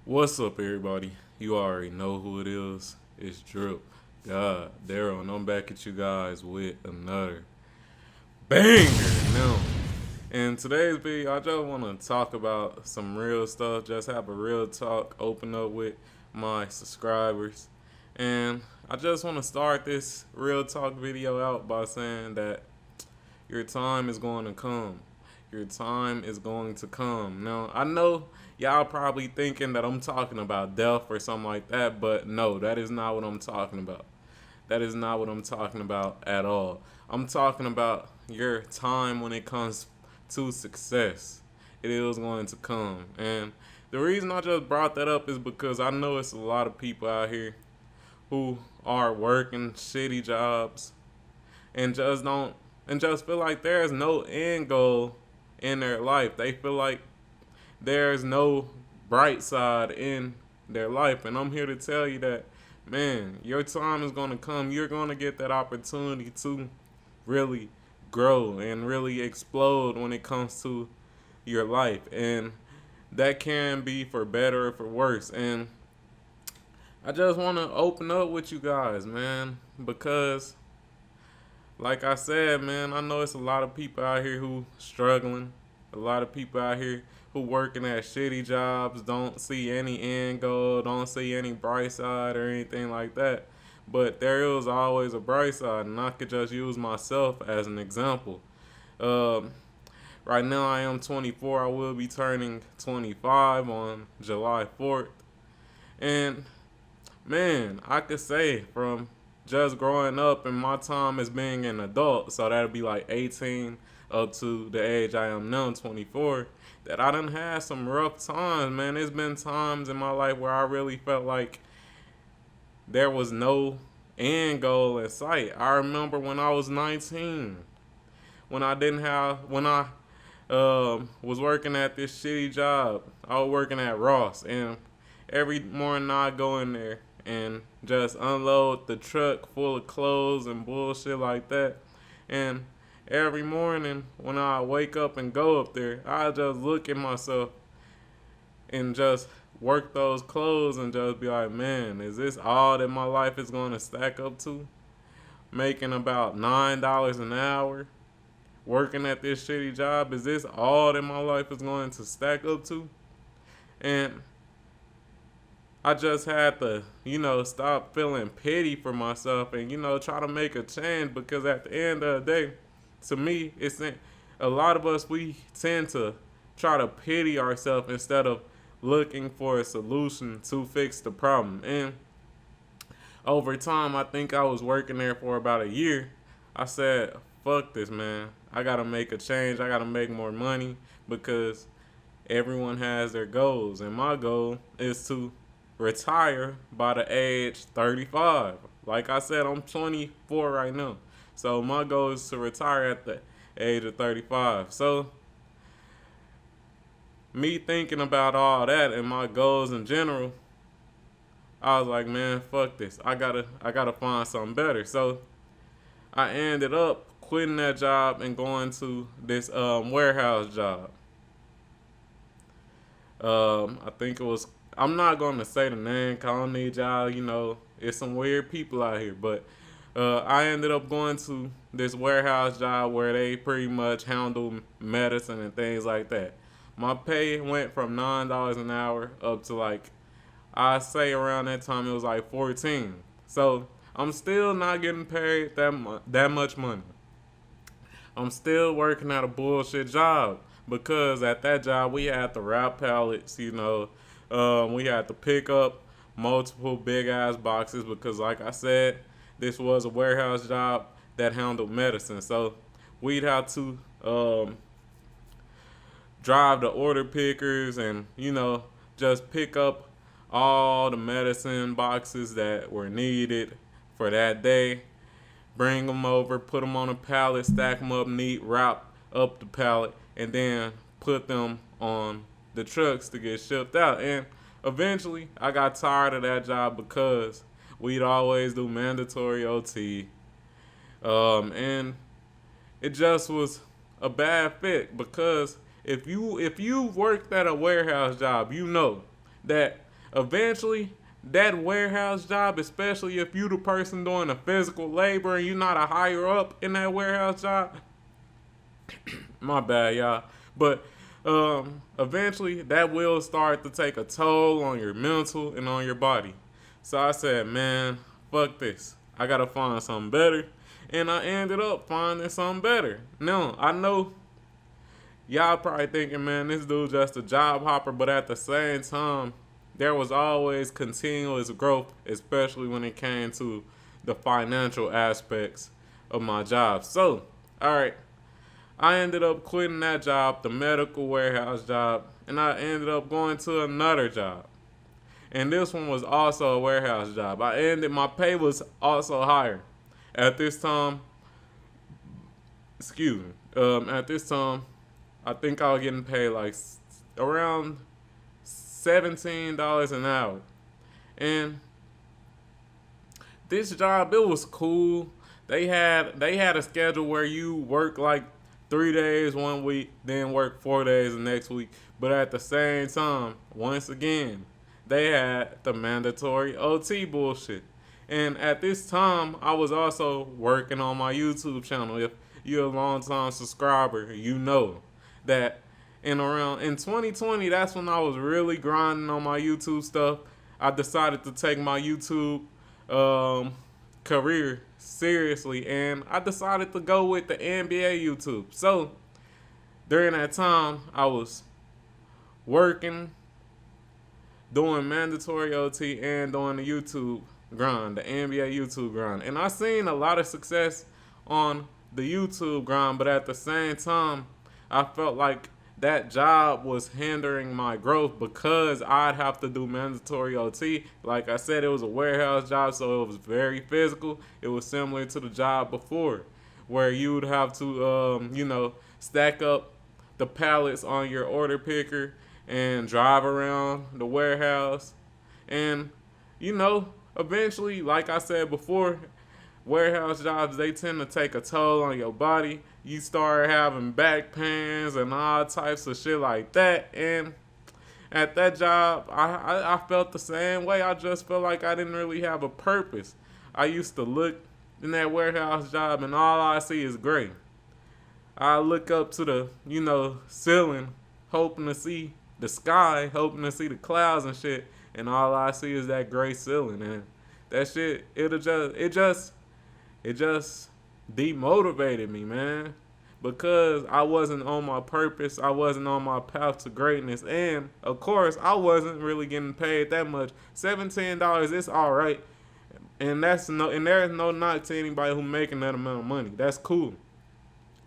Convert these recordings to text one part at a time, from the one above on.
What's up, everybody? You already know who it is. It's DripGodDero, and I'm back at you guys with another banger. Now, in today's video, I just want to talk about some real stuff. Just have a real talk, open up with my subscribers, and I just want to start this real talk video out by saying that your time is going to come. Your time is going to come. Now, I know y'all probably thinking that I'm talking about death or something like that, but no, that is not what I'm talking about. That is not what I'm talking about at all. I'm talking about your time when it comes to success. It is going to come. And the reason I just brought that up is because I know it's a lot of people out here who are working shitty jobs and just feel like there's no end goal in their life. They feel like there's no bright side in their life. And I'm here to tell you that, man, your time is going to come. You're going to get that opportunity to really grow and really explode when it comes to your life. And that can be for better or for worse. And I just want to open up with you guys, man, because like I said, man, I know it's a lot of people out here who struggling. A lot of people out here who working at shitty jobs, don't see any end goal, don't see any bright side or anything like that. But there is always a bright side, and I could just use myself as an example. Um, right now, I am 24. I will be turning 25 on July 4th. And man, I could say from just growing up and my time as being an adult, so that'd be like 18 up to the age I am now, 24, that I done had some rough times, man. There's been times in my life where I really felt like there was no end goal in sight. I remember when I was 19, when I was working at this shitty job. I was working at Ross, and every morning I go in there and just unload the truck full of clothes and bullshit like that. And every morning when I wake up and go up there, I just look at myself and just work those clothes and just be like, man, is this all that my life is going to stack up to? Making about $9 an hour, working at this shitty job, is this all that my life is going to stack up to? And I just had to, stop feeling pity for myself and, try to make a change, because at the end of the day, to me, a lot of us, we tend to try to pity ourselves instead of looking for a solution to fix the problem. And over time, I think I was working there for about a year. I said, fuck this, man. I got to make a change. I got to make more money, because everyone has their goals. And my goal is to retire by the age 35. Like I said, I'm 24 right now. So my goal is to retire at the age of 35. So me thinking about all that and my goals in general, I was like, man, fuck this. I gotta find something better. So I ended up quitting that job and going to this warehouse job. I think it was. I'm not gonna say the name, 'cause I don't need y'all. It's some weird people out here. But I ended up going to this warehouse job where they pretty much handle medicine and things like that. My pay went from $9 an hour up to, like, I say around that time it was like 14. So I'm still not getting paid that much money. I'm still working at a bullshit job, because at that job we had to wrap pallets. We had to pick up multiple big ass boxes, because, like I said, this was a warehouse job that handled medicine. So we'd have to drive the order pickers and, just pick up all the medicine boxes that were needed for that day, bring them over, put them on a pallet, stack them up neat, wrap up the pallet, and then put them on the trucks to get shipped out. And eventually, I got tired of that job, because we'd always do mandatory OT, and it just was a bad fit. Because if you worked at a warehouse job, you know that eventually that warehouse job, especially if you the person doing the physical labor and you're not a higher up in that warehouse job, my bad, y'all. But eventually that will start to take a toll on your mental and on your body. So I said, man, fuck this. I gotta find something better. And I ended up finding something better. Now, I know y'all probably thinking, man, this dude just a job hopper, but at the same time, there was always continuous growth, especially when it came to the financial aspects of my job. So, all right, I ended up quitting that job, the medical warehouse job, and I ended up going to another job. And this one was also a warehouse job. My pay was also higher. At this time, at this time, I think I was getting paid like around $17 an hour. And this job, it was cool. They had a schedule where you work like 3 days one week, then work 4 days the next week. But at the same time, once again, they had the mandatory OT bullshit. And at this time, I was also working on my YouTube channel. If you're a long time subscriber, you know that in 2020, that's when I was really grinding on my YouTube stuff. I decided to take my YouTube career seriously, and I decided to go with the NBA YouTube. So during that time, I was working, doing mandatory OT, and doing the YouTube grind, the NBA YouTube grind. And I seen a lot of success on the YouTube grind, but at the same time, I felt like that job was hindering my growth because I'd have to do mandatory OT. Like I said, it was a warehouse job, so it was very physical. It was similar to the job before, where you would have to, stack up the pallets on your order picker and drive around the warehouse. And, eventually, like I said before, warehouse jobs, they tend to take a toll on your body. You start having back pains and all types of shit like that. And at that job, I felt the same way. I just felt like I didn't really have a purpose. I used to look in that warehouse job and all I see is gray. I look up to the, ceiling, hoping to see the sky, hoping to see the clouds and shit. And all I see is that gray ceiling. And that shit, it just demotivated me, man, because I wasn't on my purpose. I wasn't on my path to greatness, and of course, I wasn't really getting paid that much. $17 is all right, and there is no knock to anybody who making that amount of money. That's cool,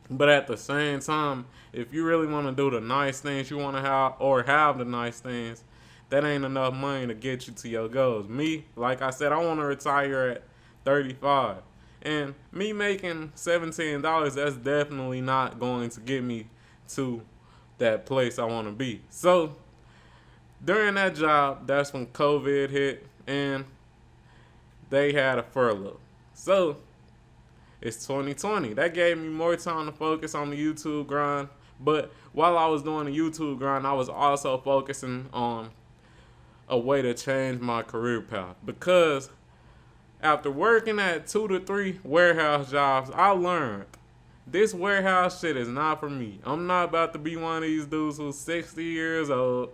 but at the same time, if you really want to do the nice things you want to have the nice things, that ain't enough money to get you to your goals. Me, like I said, I want to retire at 35. And me making $17, that's definitely not going to get me to that place I want to be. So during that job, that's when COVID hit and they had a furlough. So it's 2020. That gave me more time to focus on the YouTube grind. But while I was doing the YouTube grind, I was also focusing on a way to change my career path, because after working at 2 to 3 warehouse jobs, I learned this warehouse shit is not for me. I'm not about to be one of these dudes who's 60 years old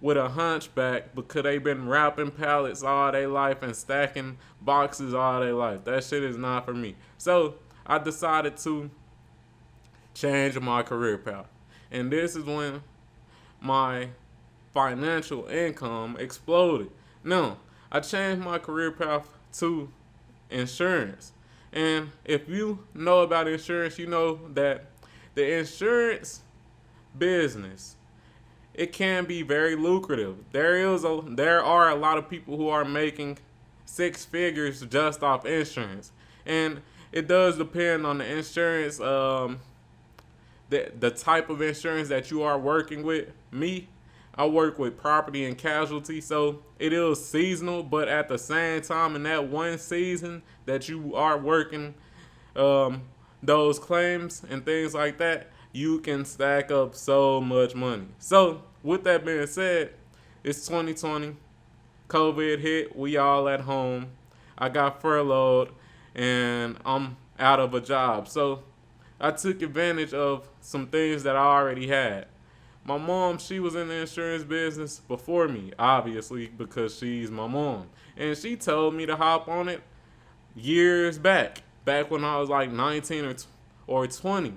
with a hunchback because they been wrapping pallets all their life and stacking boxes all their life. That shit is not for me. So I decided to change my career path. And this is when my financial income exploded. Now, I changed my career path to insurance. And if you know about insurance, you know that the insurance business, it can be very lucrative. There are a lot of people who are making 6 figures just off insurance. And it does depend on the insurance, the type of insurance that you are working with. Me, I work with property and casualty, so it is seasonal, but at the same time, in that one season that you are working those claims and things like that, you can stack up so much money. So with that being said, it's 2020. COVID hit, we all at home. I got furloughed and I'm out of a job. So I took advantage of some things that I already had. My mom, she was in the insurance business before me, obviously, because she's my mom. And she told me to hop on it years back when I was like 19 or 20.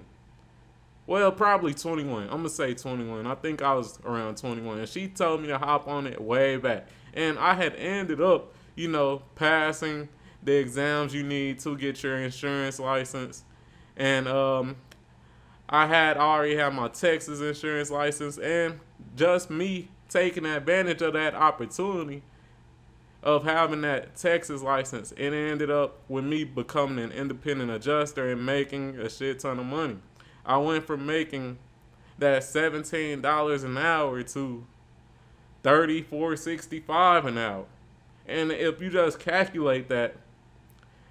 Well, probably 21. I'm going to say 21. I think I was around 21. And she told me to hop on it way back. And I had ended up, passing the exams you need to get your insurance license. And I had already had my Texas insurance license. And just me taking advantage of that opportunity of having that Texas license, it ended up with me becoming an independent adjuster and making a shit ton of money. I went from making that $17 an hour to $34.65 an hour. And if you just calculate that,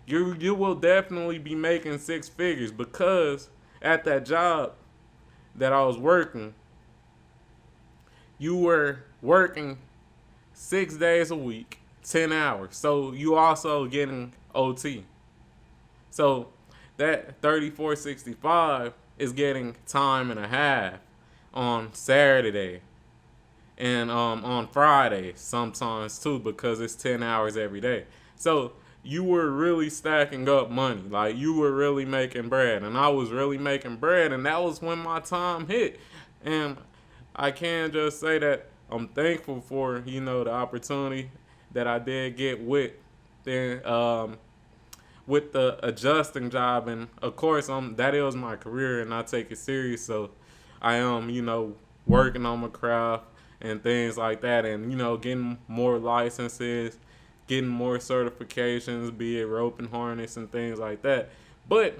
you will definitely be making six figures, because at that job that I was working, you were working 6 days a week, 10 hours. So you also getting OT. So that $34.65 is getting time and a half on Saturday and on Friday sometimes too, because it's 10 hours every day. So you were really stacking up money. Like, you were really making bread, and I was really making bread, and that was when my time hit. And I can just say that I'm thankful for, the opportunity that I did get with the adjusting job. And of course, that is my career and I take it serious. So I am, working on my craft and things like that, and getting more licenses, getting more certifications, be it rope and harness and things like that. But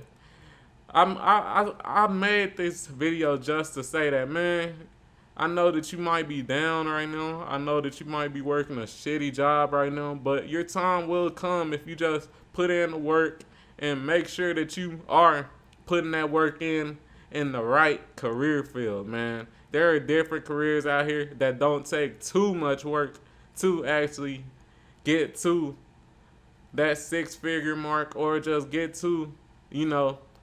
I made this video just to say that, man, I know that you might be down right now. I know that you might be working a shitty job right now, but your time will come if you just put in the work and make sure that you are putting that work in the right career field, man. There are different careers out here that don't take too much work to actually get to that six-figure mark, or just get to,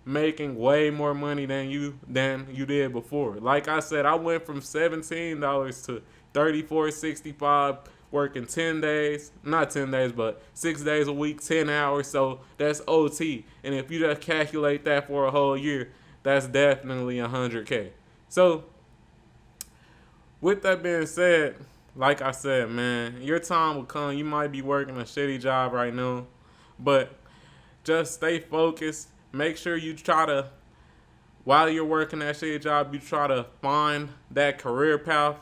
making way more money than you did before. Like I said, I went from $17 to $34.65, working 10 days, not 10 days, but 6 days a week, 10 hours. So that's OT. And if you just calculate that for a whole year, that's definitely $100K. So with that being said, like I said, man, your time will come. You might be working a shitty job right now, but just stay focused. Make sure you try to, while you're working that shitty job, you try to find that career path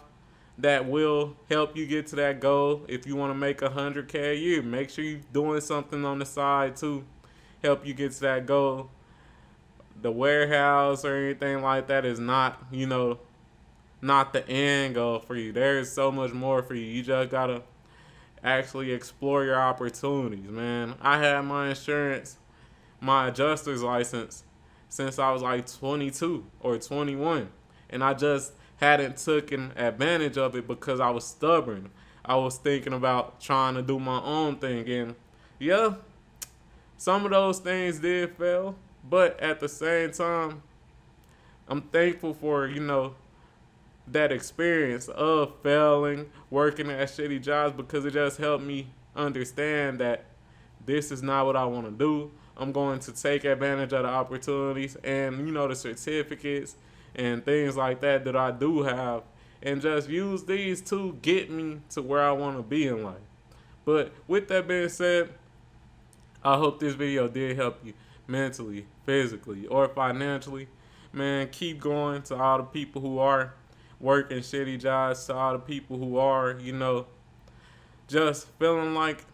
that will help you get to that goal. If you want to make $100K a year, make sure you're doing something on the side to help you get to that goal. The warehouse or anything like that is not, not the end goal for you. There is so much more for you. You just gotta actually explore your opportunities, man. I had my insurance, my adjuster's license, since I was like 22 or 21, and I just hadn't taken advantage of it because I was stubborn. I was thinking about trying to do my own thing, and yeah, some of those things did fail, but at the same time, I'm thankful for, that experience of failing, working at shitty jobs, because it just helped me understand that this is not what I want to do. I'm going to take advantage of the opportunities and, the certificates and things like that I do have, and just use these to get me to where I want to be in life. But with that being said, I hope this video did help you mentally, physically, or financially. Man, keep going. To all the people who are working shitty jobs, to all the people who are, just feeling like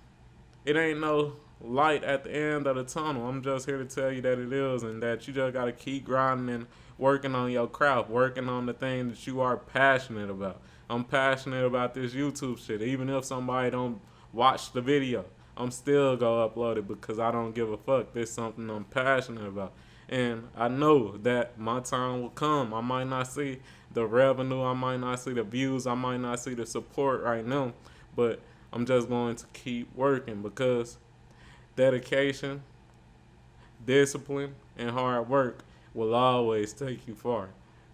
it ain't no light at the end of the tunnel. I'm just here to tell you that it is, and that you just got to keep grinding and working on your craft, working on the thing that you are passionate about. I'm passionate about this YouTube shit. Even if somebody don't watch the video, I'm still gonna upload it because I don't give a fuck. This is something I'm passionate about. And I know that my time will come. I might not see the revenue, I might not see the views, I might not see the support right now, but I'm just going to keep working because dedication, discipline, and hard work will always take you far.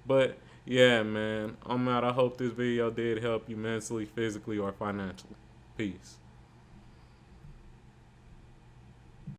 But yeah, man, I'm out. I hope this video did help you mentally, physically, or financially. Peace.